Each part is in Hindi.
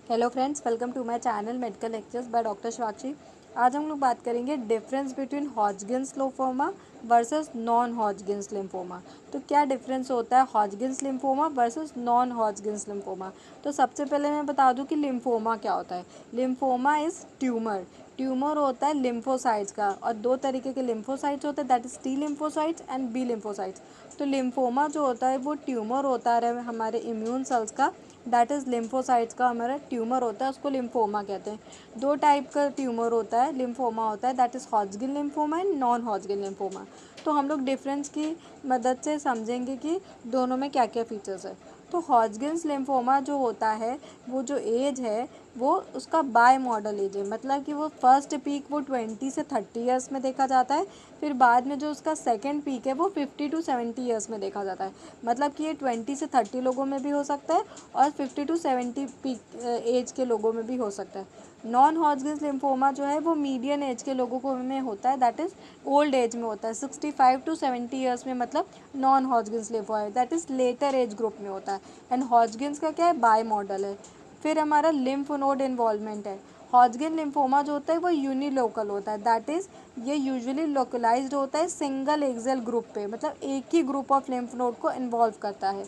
Hello friends, welcome to my channel medical lectures by doctor Swakshi. आज हम लोग बात करेंगे difference between Hodgkin's lymphoma versus non Hodgkin's lymphoma. तो क्या डिफरेंस होता है Hodgkin's lymphoma versus non Hodgkin's lymphoma. तो सबसे पहले मैं बता दूं कि लिम्फोमा क्या होता है। Lymphoma is tumour. ट्यूमर होता है लिम्फोसाइट्स का, और दो तरीके के लिम्फोसाइट्स होते हैं, that is T lymphocytes and B lymphocytes. तो लिम्फोमा जो होता है वो ट्यूमर होता है हमारे इम्यून सेल्स का, दैट इज़ लिम्फोसाइट्स का हमारा ट्यूमर होता है, उसको लिम्फोमा कहते हैं। दो टाइप का ट्यूमर होता है, लिम्फोमा होता है, that is Hodgkin lymphoma and non Hodgkin lymphoma. तो हम लोग डिफरेंस की मदद से समझेंगे कि दोनों में क्या क्या फीचर्स है। तो हॉजकिन्स लिम्फोमा जो होता है, वो जो एज है वो उसका बाय मॉडल एज है, मतलब कि वो फर्स्ट पीक वो 20 से 30 ईयर्स में देखा जाता है। फिर बाद में जो उसका सेकंड पीक है वो 50 टू 70 ईयर्स में देखा जाता है। मतलब कि ये 20 से 30 लोगों में भी हो सकता है और 50 टू 70 पीक एज के लोगों में भी हो सकता है। नॉन हॉजकिन्स लिम्फोमा जो है वो मीडियन एज के लोगों को में होता है, दैट इज़ ओल्ड एज में होता है, 65 टू 70 ईयर्स में, मतलब non Hodgkin's lymphoma that is later age group में होता है। एंड हॉजकिन्स का क्या है, बाय मॉडल है। फिर हमारा लिम्फ नोड इन्वॉल्वमेंट है। हॉजकिन लिम्फोमा जो होता है वो यूनिलोकल होता है, दैट इज़ ये यूजुअली लोकलाइज्ड होता है सिंगल एक्सेल ग्रुप पे, मतलब एक ही ग्रुप ऑफ लिम्फ नोड को इन्वॉल्व करता है,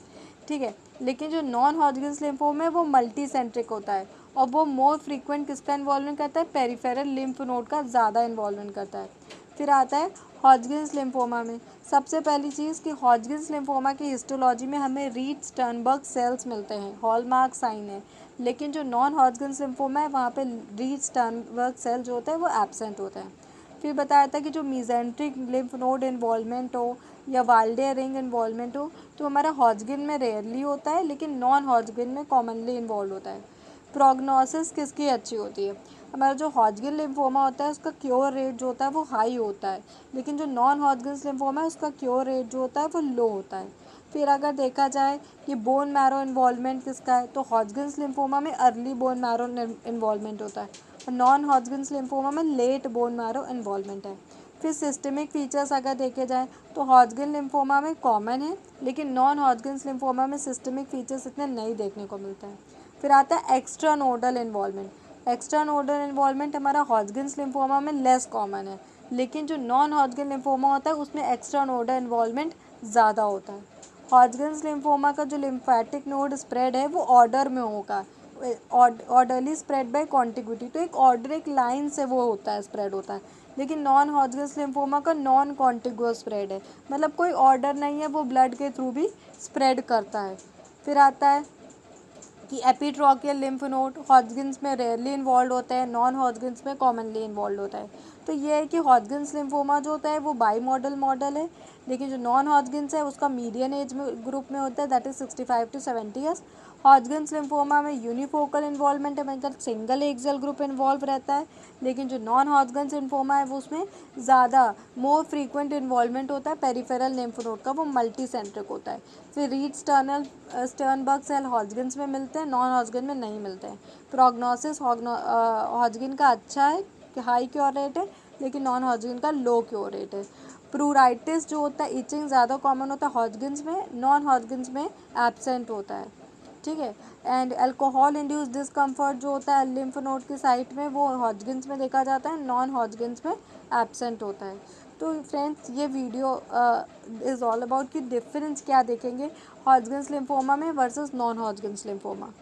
ठीक है। लेकिन जो नॉन हॉजकिन्स लिम्फोमा है वो मल्टी सेंट्रिक होता है, और वो मोर फ्रीक्वेंट किसका इन्वॉल्वमेंट करता है, पेरिफेरल लिम्फ नोड का ज़्यादा इन्वॉल्वमेंट करता है। फिर आता है हॉजकिन्स लिम्फोमा में। सबसे पहली चीज़ कि हॉजकिन्स लिम्फोमा की हिस्टोलॉजी में हमें रीड स्टर्नबर्ग सेल्स मिलते हैं, हॉलमार्क साइन है। लेकिन जो नॉन हॉजकिन्स लिम्फोमा है वहाँ पे रीड स्टर्नबर्ग सेल जो होता है वो एब्सेंट होता है। फिर बताया था कि जो मीजेंट्रिक लिम्फ नोड इन्वॉल्वमेंट हो या वाल्डे रिंग इन्वॉल्वमेंट हो, तो हमारा हॉजकिन में रेयरली होता है, लेकिन नॉन हॉजकिन में कॉमनली इन्वॉल्व होता है। प्रोग्नोसिस किसकी अच्छी होती है, हमारा जो हॉजकिन लिम्फोमा होता है उसका क्योर रेट जो होता है वो हाई होता है, लेकिन जो नॉन हॉजकिन लिम्फोमा है उसका क्योर रेट जो होता है वो लो होता है। फिर अगर देखा जाए कि बोन मैरो इन्वॉल्वमेंट किसका है, तो हॉजकिन्स लिम्फोमा में अर्ली बोन मैरो इन्वॉल्वमेंट होता है, और नॉन हॉजकिन्स लिम्फोमा में लेट बोन मैरो इन्वॉल्वमेंट है। फिर सिस्टमिक फीचर्स अगर देखे जाए तो हॉजकिन लिम्फोमा में कॉमन है, लेकिन नॉन हॉजकिन्स लिम्फोमा में सिस्टमिक फीचर्स इतने नहीं देखने को मिलते हैं। फिर आता है extra nodal involvement. Extra nodal involvement हमारा हॉजकिन्स लिम्फोमा में लेस कॉमन है, लेकिन जो नॉन हॉजकिन लिम्फोमा होता है उसमें एक्स्ट्रा नोडल इन्वॉल्वमेंट ज़्यादा होता है। हॉजकिन्स लिम्फोमा का जो लिम्फेटिक नोड स्प्रेड है वो ऑर्डर में होगा, ऑर्डरली स्प्रेड बाय कॉन्टिग्यूटी, तो एक ऑर्डर एक लाइन से वो होता है, स्प्रेड होता है। लेकिन नॉन हॉजकिन्स लिम्फोमा का नॉन कॉन्टिग्यूअस स्प्रेड है, मतलब कोई ऑर्डर नहीं है, वो ब्लड के थ्रू भी स्प्रेड करता है। फिर आता है कि एपिट्रोकियल लिम्फ नोड हॉजकिन्स में रेयरली इन्वॉल्व होता है, नॉन हॉजकिन्स में कॉमनली इन्वॉल्व होता है। तो ये है कि हॉजकिन्स लिम्फोमा जो होता है वो बाई मॉडल है, लेकिन जो नॉन हॉजकिन्स है उसका मीडियन एज में ग्रुप में होता है, that is 65 to 70 years. Hodgkin's lymphoma में यूनिफोकल इन्वॉल्वमेंट है, मतलब सिंगल एक्सेल ग्रुप इन्वॉल्व रहता है, लेकिन जो नॉन हॉजकिन्स लिम्फोमा है वो उसमें ज़्यादा मोर फ्रीक्वेंट इन्वॉल्वमेंट होता है पेरिफेरल लिम्फ नोड का, वो मल्टी सेंट्रिक होता है। फिर रीड स्टर्नबर्ग सेल हॉजकिन्स में मिलते हैं, नॉन हॉजकिन में नहीं मिलते हैं। प्रोग्नोसिस हॉजकिन का अच्छा है, हाई क्योर रेट है, लेकिन नॉन हॉजकिन का लो क्योर रेट है। प्रूराइटिस जो होता है, इचिंग ज़्यादा कॉमन होता है हॉजकिन्स में, नॉन हॉजकिन्स में एब्सेंट होता है, ठीक है। एंड अल्कोहल इंड्यूस डिस्कम्फर्ट जो होता है लिम्फ नोड की साइट में, वो हॉजकिन्स में देखा जाता है, नॉन हॉजकिन्स में एब्सेंट होता है। तो फ्रेंड्स ये वीडियो इज़ ऑल अबाउट कि डिफरेंस क्या देखेंगे हॉजकिन्स लिम्फोमा में वर्सेस नॉन हॉजकिन्स लिम्फोमा।